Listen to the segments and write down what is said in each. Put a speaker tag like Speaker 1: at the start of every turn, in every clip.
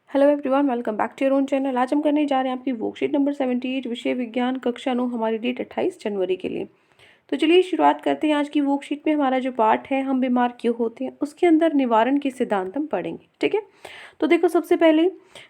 Speaker 1: Hello everyone, welcome back to your own channel. आज हम करने जा रहे हैं आपकी वर्कशीट नंबर 78 विषय विज्ञान कक्षा 9, हमारी डेट 28 जनवरी के लिए। तो चलिए शुरुआत करते हैं। आज की वर्कशीट में हमारा जो पार्ट है, हम बीमार क्यों होते हैं, उसके अंदर निवारण के सिद्धांत हम पढ़ेंगे। ठीक है, तो देखो, सबसे पहले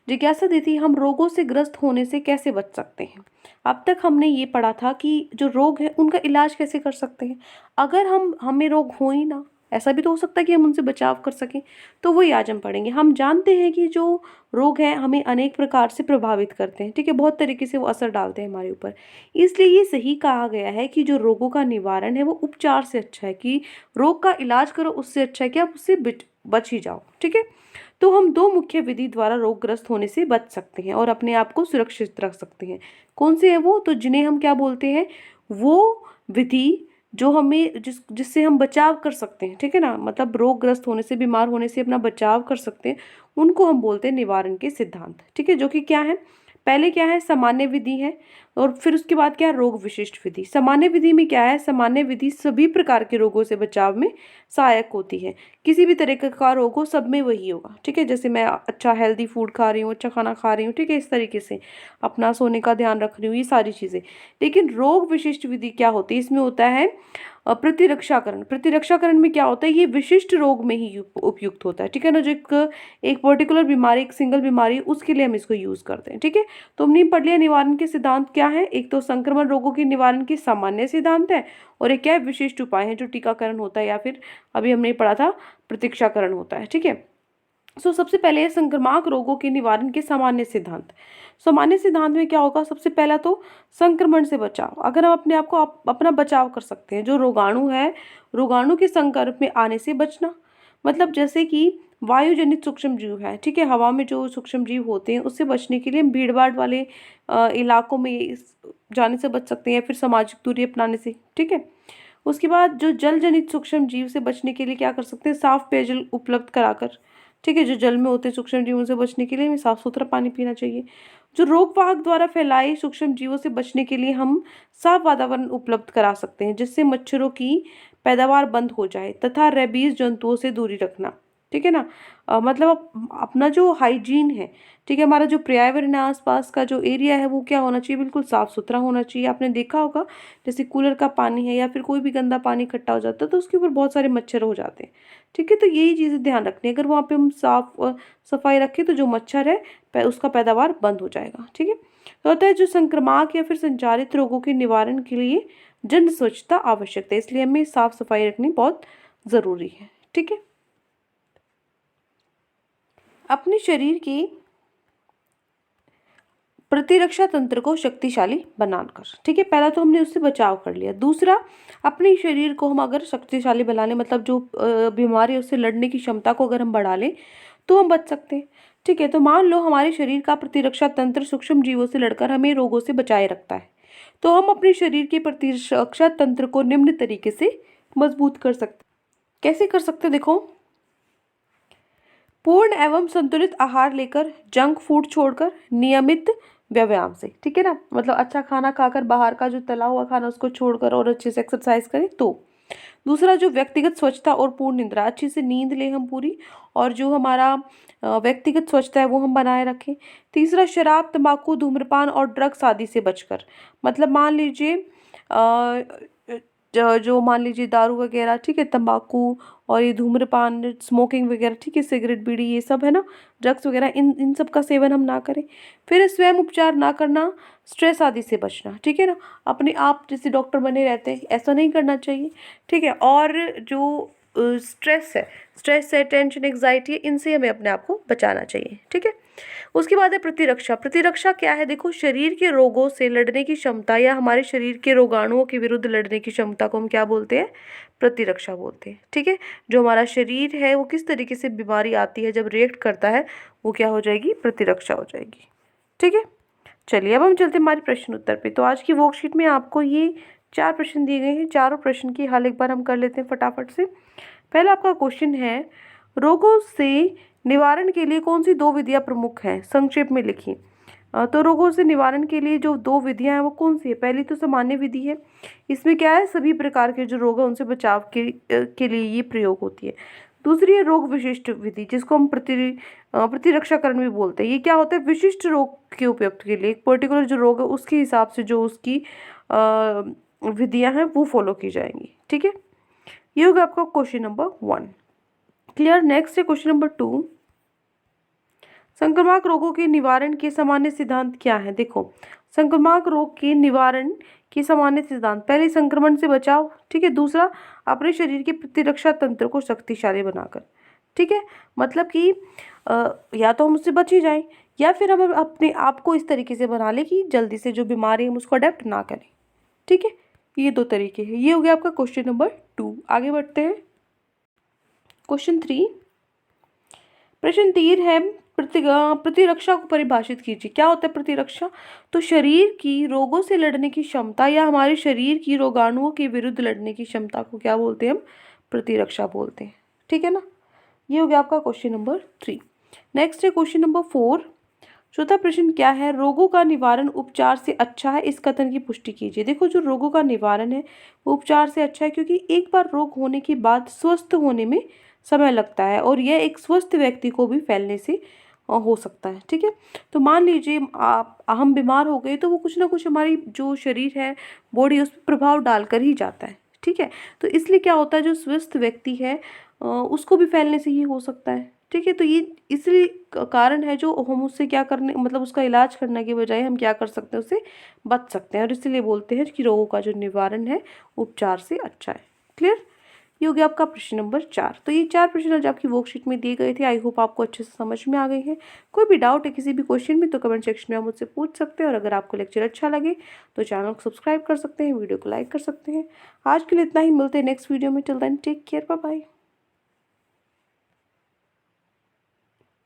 Speaker 1: जिज्ञासा दी थी, हम रोगों से ग्रस्त होने से कैसे बच सकते हैं। अब तक हमने ये पढ़ा था कि जो रोग है उनका इलाज कैसे कर सकते हैं। अगर हमें रोग हो ही ना, ऐसा भी तो हो सकता है कि हम उनसे बचाव कर सकें, तो वही आज हम पढ़ेंगे। हम जानते हैं कि जो रोग हैं हमें अनेक प्रकार से प्रभावित करते हैं। ठीक है, बहुत तरीके से वो असर डालते हैं हमारे ऊपर। इसलिए ये सही कहा गया है कि जो रोगों का निवारण है वो उपचार से अच्छा है, कि रोग का इलाज करो उससे अच्छा है कि आप उससे बच ही जाओ। ठीक है, तो हम दो मुख्य विधि द्वारा रोगग्रस्त होने से बच सकते हैं और अपने आप को सुरक्षित रख सकते हैं। कौन से है वो, तो जिन्हें हम क्या बोलते हैं, वो विधि जो हमें जिससे हम बचाव कर सकते हैं। ठीक है ना, मतलब रोगग्रस्त होने से, बीमार होने से अपना बचाव कर सकते हैं, उनको हम बोलते हैं निवारण के सिद्धांत। ठीक है, जो कि क्या है, पहले क्या है, सामान्य विधि है, और फिर उसके बाद क्या है, रोग विशिष्ट विधि। सामान्य विधि में क्या है, सामान्य विधि सभी प्रकार के रोगों से बचाव में सहायक होती है। किसी भी तरह का रोग हो, सब में वही होगा। ठीक है, जैसे मैं अच्छा हेल्दी फूड खा रही हूँ, अच्छा खाना खा रही हूँ, ठीक है, इस तरीके से अपना सोने का ध्यान रख रही हूँ, ये सारी चीज़ें। लेकिन रोग विशिष्ट विधि क्या होती है, इसमें होता है प्रतिरक्षाकरण। प्रतिरक्षाकरण में क्या होता है, ये विशिष्ट रोग में ही उपयुक्त होता है। ठीक है ना, जो एक एक पर्टिकुलर बीमारी, एक सिंगल बीमारी, उसके लिए हम इसको यूज करते हैं। ठीक है, तो हमने पढ़ लिया निवारण के सिद्धांत क्या है। एक तो संक्रमण रोगों के निवारण के सामान्य सिद्धांत है, और एक क्या है, विशिष्ट उपाय है, जो टीकाकरण होता है, या फिर अभी हमने पढ़ा था प्रतिरक्षाकरण होता है। ठीक है, सबसे पहले है संक्रामक रोगों के निवारण के सामान्य सिद्धांत। सामान्य सिद्धांत में क्या होगा, सबसे पहला तो संक्रमण से बचाव। अगर हम अपने आप को अपना बचाव कर सकते हैं, जो रोगाणु है, रोगाणु के संपर्क में आने से बचना। मतलब जैसे कि वायु जनित सूक्ष्म जीव है, ठीक है, हवा में जो सूक्ष्म जीव होते हैं उससे बचने के लिए हम भीड़ भाड़ वाले इलाकों में जाने से बच सकते हैं, फिर सामाजिक दूरी अपनाने से। ठीक है, उसके बाद जो जल जनित सूक्ष्म जीव से बचने के लिए क्या कर सकते हैं, साफ पेयजल उपलब्ध कराकर। ठीक है, जो जल में होते हैं सूक्ष्म जीवों से बचने के लिए हमें साफ सुथरा पानी पीना चाहिए। जो रोग वाहक द्वारा फैलाए सूक्ष्म जीवों से बचने के लिए हम साफ वातावरण उपलब्ध करा सकते हैं, जिससे मच्छरों की पैदावार बंद हो जाए, तथा रेबीज जंतुओं से दूरी रखना। ठीक है ना, मतलब अपना जो हाइजीन है, ठीक है, हमारा जो पर्यावरण है, आसपास का जो एरिया है, वो क्या होना चाहिए, बिल्कुल साफ सुथरा होना चाहिए। आपने देखा होगा, जैसे कूलर का पानी है या फिर कोई भी गंदा पानी इकट्ठा हो जाता है तो उसके ऊपर बहुत सारे मच्छर हो जाते हैं। ठीक है, तो यही चीज़ें ध्यान रखनी है। अगर वहाँ पे हम साफ सफाई रखें तो जो मच्छर है उसका पैदावार बंद हो जाएगा। ठीक है, तो होता है जो संक्रामक या फिर संचारित रोगों के निवारण के लिए जन स्वच्छता आवश्यक है, इसलिए हमें साफ सफाई रखनी बहुत ज़रूरी है। ठीक है, अपने शरीर की प्रतिरक्षा तंत्र को शक्तिशाली बनाकर। ठीक है, पहला तो हमने उससे बचाव कर लिया। दूसरा, अपने शरीर को हम अगर शक्तिशाली बना लें, मतलब जो बीमारी है उससे लड़ने की क्षमता को अगर हम बढ़ा लें, तो हम बच सकते हैं। ठीक है, तो मान लो हमारे शरीर का प्रतिरक्षा तंत्र सूक्ष्म जीवों से लड़कर हमें रोगों से बचाए रखता है, तो हम अपने शरीर के प्रतिरक्षा तंत्र को निम्न तरीके से मजबूत कर सकते हैं। कैसे कर सकते हैं, देखो, पूर्ण एवं संतुलित आहार लेकर, जंक फूड छोड़कर, नियमित व्यायाम से। ठीक है ना, मतलब अच्छा खाना खाकर, बाहर का जो तला हुआ खाना उसको छोड़कर, और अच्छे से एक्सरसाइज करें तो। दूसरा, जो व्यक्तिगत स्वच्छता और पूर्ण निद्रा, अच्छी से नींद लें हम पूरी, और जो हमारा व्यक्तिगत स्वच्छता है वो हम बनाए रखें। तीसरा, शराब, तंबाकू, धूम्रपान और ड्रग्स आदि से बचकर। मतलब मान लीजिए जो मान लीजिए दारू वगैरह, ठीक है, तंबाकू और ये धूम्रपान, स्मोकिंग वगैरह, ठीक है, सिगरेट बीड़ी, ये सब है ना, ड्रग्स वगैरह, इन सब का सेवन हम ना करें। फिर स्वयं उपचार ना करना, स्ट्रेस आदि से बचना। ठीक है ना, अपने आप जैसे डॉक्टर बने रहते हैं, ऐसा नहीं करना चाहिए। ठीक है, और जो स्ट्रेस है, टेंशन, एग्जाइटी है, इनसे हमें अपने आप को बचाना चाहिए। ठीक है, उसके बाद है प्रतिरक्षा। प्रतिरक्षा क्या है, देखो, शरीर के रोगों से लड़ने की क्षमता, या हमारे शरीर के रोगाणुओं के विरुद्ध लड़ने की क्षमता को हम क्या बोलते हैं, प्रतिरक्षा बोलते हैं। ठीक है, जो हमारा शरीर है वो किस तरीके से बीमारी आती है, जब रिएक्ट करता है, वो क्या हो जाएगी, प्रतिरक्षा हो जाएगी। ठीक है, चलिए अब हम चलते हैं हमारे प्रश्न उत्तर पे। तो आज की वर्कशीट में आपको ये 4 प्रश्न दिए गए हैं। चारों प्रश्न की हल एक बार हम कर लेते हैं फटाफट से। पहला आपका क्वेश्चन है, रोगों से निवारण के लिए कौन सी 2 विधियां प्रमुख हैं, संक्षेप में लिखिए। तो रोगों से निवारण के लिए जो 2 विधियां हैं वो कौन सी है। पहली तो सामान्य विधि है, इसमें क्या है, सभी प्रकार के जो रोग हैं उनसे बचाव के लिए ये प्रयोग होती है। दूसरी है रोग विशिष्ट विधि, जिसको हम प्रतिरक्षाकरण भी बोलते हैं। ये क्या होता है, विशिष्ट रोग के उपयुक्त के लिए, एक पर्टिकुलर जो रोग है उसके हिसाब से जो उसकी विधियां हैं वो फॉलो की जाएंगी। ठीक है, ये होगा आपका क्वेश्चन नंबर 1। क्लियर। नेक्स्ट है क्वेश्चन नंबर 2। संक्रामक रोगों के निवारण के सामान्य सिद्धांत क्या है। देखो, संक्रामक रोग के निवारण के सामान्य सिद्धांत, पहले संक्रमण से बचाव, ठीक है, दूसरा अपने शरीर के प्रतिरक्षा तंत्र को शक्तिशाली बनाकर। ठीक है, मतलब कि या तो हम उससे बच ही जाएं, या फिर हम अपने आप को इस तरीके से बना लें कि जल्दी से जो बीमारी है हम उसको अडेप्ट ना करें। ठीक है, ये 2 तरीके हैं। ये हो गया आपका क्वेश्चन नंबर 2। आगे बढ़ते हैं क्वेश्चन 3। प्रश्न 3 है, प्रतिरक्षा को परिभाषित कीजिए। क्या होता है प्रतिरक्षा? तो शरीर की रोगों से लड़ने की क्षमता या हमारे शरीर की रोगाणुओं के विरुद्ध लड़ने की क्षमता को क्या बोलते हैं हम? प्रतिरक्षा बोलते हैं। ठीक है ना, ये हो गया आपका क्वेश्चन नंबर 3। नेक्स्ट है क्वेश्चन नंबर 4। चौथा प्रश्न क्या है, रोगों का निवारण उपचार से अच्छा है, इस कथन की पुष्टि कीजिए। देखो, जो रोगों का निवारण है वो उपचार से अच्छा है, क्योंकि एक बार रोग होने के बाद स्वस्थ होने में समय लगता है, और यह एक स्वस्थ व्यक्ति को भी फैलने से हो सकता है। ठीक है, तो मान लीजिए आप हम बीमार हो गए तो वो कुछ ना कुछ हमारी जो शरीर है, बॉडी, उस पर प्रभाव डालकर ही जाता है। ठीक है, तो इसलिए क्या होता है, जो स्वस्थ व्यक्ति है उसको भी फैलने से ही हो सकता है। ठीक है, तो ये इसलिए कारण है जो हम उससे क्या करने, मतलब उसका इलाज करने के बजाय हम क्या कर सकते हैं, उससे बच सकते हैं, और इसलिए बोलते हैं कि रोगों का जो निवारण है उपचार से अच्छा है। क्लियर। ये हो गया आपका प्रश्न नंबर 4। तो ये 4 प्रश्न आज आपकी वर्कशीट में दिए गए थे। आई होप आपको अच्छे से समझ में आ गए हैं। कोई भी डाउट है किसी भी क्वेश्चन में तो कमेंट सेक्शन में आप मुझसे पूछ सकते हैं, और अगर आपको लेक्चर अच्छा लगे तो चैनल को सब्सक्राइब कर सकते हैं, वीडियो को लाइक कर सकते हैं। आज के लिए इतना ही, मिलते हैं नेक्स्ट वीडियो में। Till then take care, bye bye.